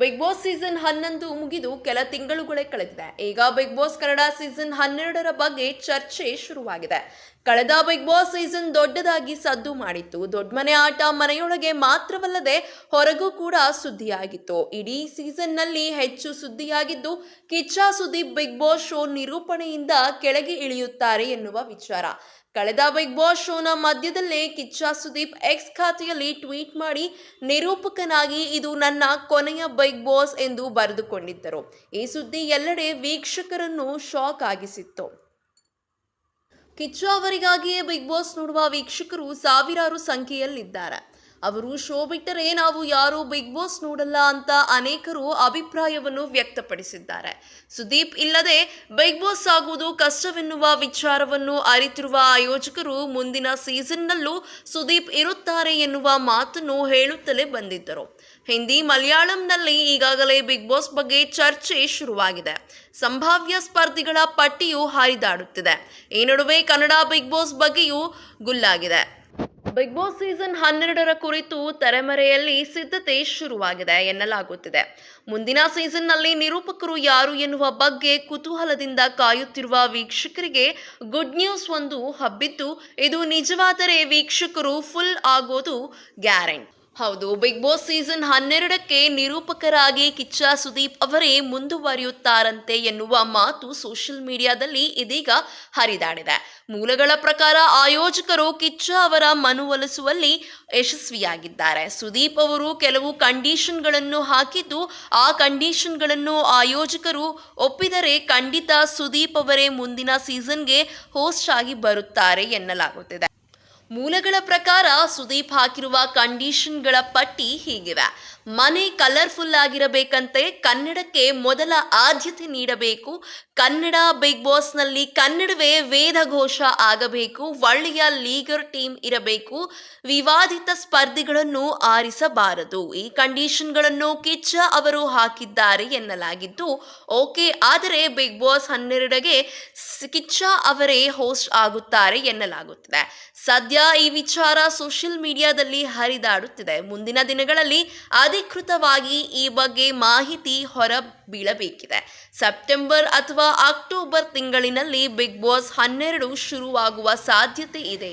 Big Boss season 11 ಮುಗಿದು ಕೆಲ ತಿಂಗಳುಗಳೇ ಕಳೆದಿದೆ. ಈಗ ಬಿಗ್ ಬಾಸ್ ಕನ್ನಡ ಸೀಸನ್ 12ರ ಬಗ್ಗೆ ಚರ್ಚೆ ಶುರುವಾಗಿದೆ. ಕಳೆದ ಬಿಗ್ ಬಾಸ್ ಸೀಸನ್ ದೊಡ್ಡದಾಗಿ ಸದ್ದು ಮಾಡಿತ್ತು. ದೊಡ್ಡ ಮನೆ ಆಟ ಮನೆಯೊಳಗೆ ಮಾತ್ರವಲ್ಲದೆ ಹೊರಗೂ ಕೂಡ ಸುದ್ದಿಯಾಗಿತ್ತು. ಇಡೀ ಸೀಸನ್ನಲ್ಲಿ ಹೆಚ್ಚು ಸುದ್ದಿಯಾಗಿದ್ದು Kichcha Sudeep Bigg Boss show ನಿರೂಪಣೆಯಿಂದ ಕೆಳಗೆ ಇಳಿಯುತ್ತಾರೆ ಎನ್ನುವ ವಿಚಾರ. ಕಳೆದ ಬಿಗ್ ಬಾಸ್ ಶೋನ ಮಧ್ಯದಲ್ಲೇ ಕಿಚ್ಚ ಸುದೀಪ್ ಎಕ್ಸ್ ಖಾತೆಯಲ್ಲಿ ಟ್ವೀಟ್ ಮಾಡಿ ನಿರೂಪಕನಾಗಿ ಇದು ನನ್ನ ಕೊನೆಯ ಬಿಗ್ ಬಾಸ್ ಎಂದು ಬರೆದುಕೊಂಡಿದ್ದರು. ಈ ಸುದ್ದಿ ಎಲ್ಲೆಡೆ ವೀಕ್ಷಕರನ್ನು ಶಾಕ್ ಆಗಿಸಿತ್ತು. ಕಿಚ್ಚ ಅವರಿಗಾಗಿಯೇ ಬಿಗ್ ಬಾಸ್ ನೋಡುವ ವೀಕ್ಷಕರು ಸಾವಿರಾರು ಸಂಖ್ಯೆಯಲ್ಲಿದ್ದಾರೆ. ಅವರು ಶೋ ಬಿಟ್ಟರೆ ನಾವು ಯಾರು ಬಿಗ್ ಬಾಸ್ ನೋಡಲ್ಲ ಅಂತ ಅನೇಕರು ಅಭಿಪ್ರಾಯವನ್ನು ವ್ಯಕ್ತಪಡಿಸಿದ್ದಾರೆ. ಸುದೀಪ್ ಇಲ್ಲದೆ ಬಿಗ್ ಬಾಸ್ ಆಗುವುದು ಕಷ್ಟವೆನ್ನುವ ವಿಚಾರವನ್ನು ಅರಿತಿರುವ ಆಯೋಜಕರು ಮುಂದಿನ ಸೀಸನ್ನಲ್ಲೂ ಸುದೀಪ್ ಇರುತ್ತಾರೆ ಎನ್ನುವ ಮಾತನ್ನು ಹೇಳುತ್ತಲೇ ಬಂದಿದ್ದರು. ಹಿಂದಿ ಮಲಯಾಳಂನಲ್ಲಿ ಈಗಾಗಲೇ ಬಿಗ್ ಬಾಸ್ ಬಗ್ಗೆ ಚರ್ಚೆ ಶುರುವಾಗಿದೆ. ಸಂಭಾವ್ಯ ಸ್ಪರ್ಧಿಗಳ ಪಟ್ಟಿಯು ಹರಿದಾಡುತ್ತಿದೆ. ಈ ನಡುವೆ ಕನ್ನಡ ಬಿಗ್ ಬಾಸ್ ಬಗ್ಗೆಯೂ ಗುಲ್ಲಾಗಿದೆ. ಬಿಗ್ ಬಾಸ್ ಸೀಸನ್ 12ರ ಕುರಿತು ತೆರೆಮರೆಯಲ್ಲಿ ಸಿದ್ಧತೆ ಶುರುವಾಗಿದೆ ಎನ್ನಲಾಗುತ್ತಿದೆ. ಮುಂದಿನ ಸೀಸನ್ನಲ್ಲಿ ನಿರೂಪಕರು ಯಾರು ಎನ್ನುವ ಬಗ್ಗೆ ಕುತೂಹಲದಿಂದ ಕಾಯುತ್ತಿರುವ ವೀಕ್ಷಕರಿಗೆ ಗುಡ್ ನ್ಯೂಸ್ ಒಂದು ಹಬ್ಬಿದ್ದು, ಇದು ನಿಜವಾದರೆ ವೀಕ್ಷಕರು ಫುಲ್ ಆಗೋದು ಗ್ಯಾರಂಟಿ. ಹೌದು, ಬಿಗ್ ಬಾಸ್ ಸೀಸನ್ 12ಕ್ಕೆ ನಿರೂಪಕರಾಗಿ ಕಿಚ್ಚ ಸುದೀಪ್ ಅವರೇ ಮುಂದುವರಿಯುತ್ತಾರಂತೆ ಎನ್ನುವ ಮಾತು ಸೋಷಿಯಲ್ ಮೀಡಿಯಾದಲ್ಲಿ ಇದೀಗ ಹರಿದಾಡಿದೆ. ಮೂಲಗಳ ಪ್ರಕಾರ ಆಯೋಜಕರು ಕಿಚ್ಚ ಅವರ ಮನವೊಲಿಸುವಲ್ಲಿ ಯಶಸ್ವಿಯಾಗಿದ್ದಾರೆ. ಸುದೀಪ್ ಅವರು ಕೆಲವು ಕಂಡೀಷನ್ಗಳನ್ನು ಹಾಕಿದ್ದು, ಆ ಕಂಡೀಷನ್ಗಳನ್ನು ಆಯೋಜಕರು ಒಪ್ಪಿದರೆ ಖಂಡಿತ ಸುದೀಪ್ ಅವರೇ ಮುಂದಿನ ಸೀಸನ್ಗೆ ಹೋಸ್ಟ್ ಆಗಿ ಬರುತ್ತಾರೆ ಎನ್ನಲಾಗುತ್ತಿದೆ. ಮೂಲಗಳ ಪ್ರಕಾರ ಸುದೀಪ್ ಹಾಕಿರುವ ಕಂಡೀಷನ್ಗಳ ಪಟ್ಟಿ ಹೀಗಿವೆ. ಮನೆ ಕಲರ್ಫುಲ್ ಆಗಿರಬೇಕಂತೆ, ಕನ್ನಡಕ್ಕೆ ಮೊದಲ ಆದ್ಯತೆ ನೀಡಬೇಕು, ಕನ್ನಡ ಬಿಗ್ ಬಾಸ್ನಲ್ಲಿ ಕನ್ನಡವೇ ವೇದಘೋಷ ಆಗಬೇಕು, ಒಳ್ಳೆಯ ಲೀಗರ್ ಟೀಮ್ ಇರಬೇಕು, ವಿವಾದಿತ ಸ್ಪರ್ಧಿಗಳನ್ನು ಆರಿಸಬಾರದು. ಈ ಕಂಡೀಷನ್ಗಳನ್ನು ಕಿಚ್ಚ ಅವರು ಹಾಕಿದ್ದಾರೆ ಎನ್ನಲಾಗಿದ್ದು, ಓಕೆ ಆದರೆ ಬಿಗ್ ಬಾಸ್ 12ಗೆ ಕಿಚ್ಚ ಅವರೇ ಹೋಸ್ಟ್ ಆಗುತ್ತಾರೆ ಎನ್ನಲಾಗುತ್ತಿದೆ. ಸದ್ಯ ಈ ವಿಚಾರ ಸೋಷಿಯಲ್ ಮೀಡಿಯಾದಲ್ಲಿ ಹರಿದಾಡುತ್ತಿದೆ. ಮುಂದಿನ ದಿನಗಳಲ್ಲಿ ಅಧಿಕೃತವಾಗಿ ಈ ಬಗ್ಗೆ ಮಾಹಿತಿ ಹೊರಬೀಳಬೇಕಿದೆ. ಸೆಪ್ಟೆಂಬರ್ ಅಥವಾ ಅಕ್ಟೋಬರ್ ತಿಂಗಳಿನಲ್ಲಿ ಬಿಗ್ ಬಾಸ್ 12 ಶುರುವಾಗುವ ಸಾಧ್ಯತೆ ಇದೆ.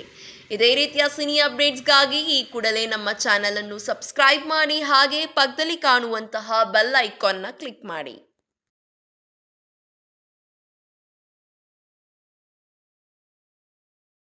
ಇದೇ ರೀತಿಯ ಸಿನಿ ಅಪ್ಡೇಟ್ಸ್ಗಾಗಿ ಈ ಕೂಡಲೇ ನಮ್ಮ ಚಾನೆಲ್ ಅನ್ನು ಸಬ್ಸ್ಕ್ರೈಬ್ ಮಾಡಿ, ಹಾಗೆ ಪಕ್ಕದಲ್ಲಿ ಕಾಣುವಂತಹ ಬೆಲ್ ಐಕಾನ್ನ ಕ್ಲಿಕ್ ಮಾಡಿ.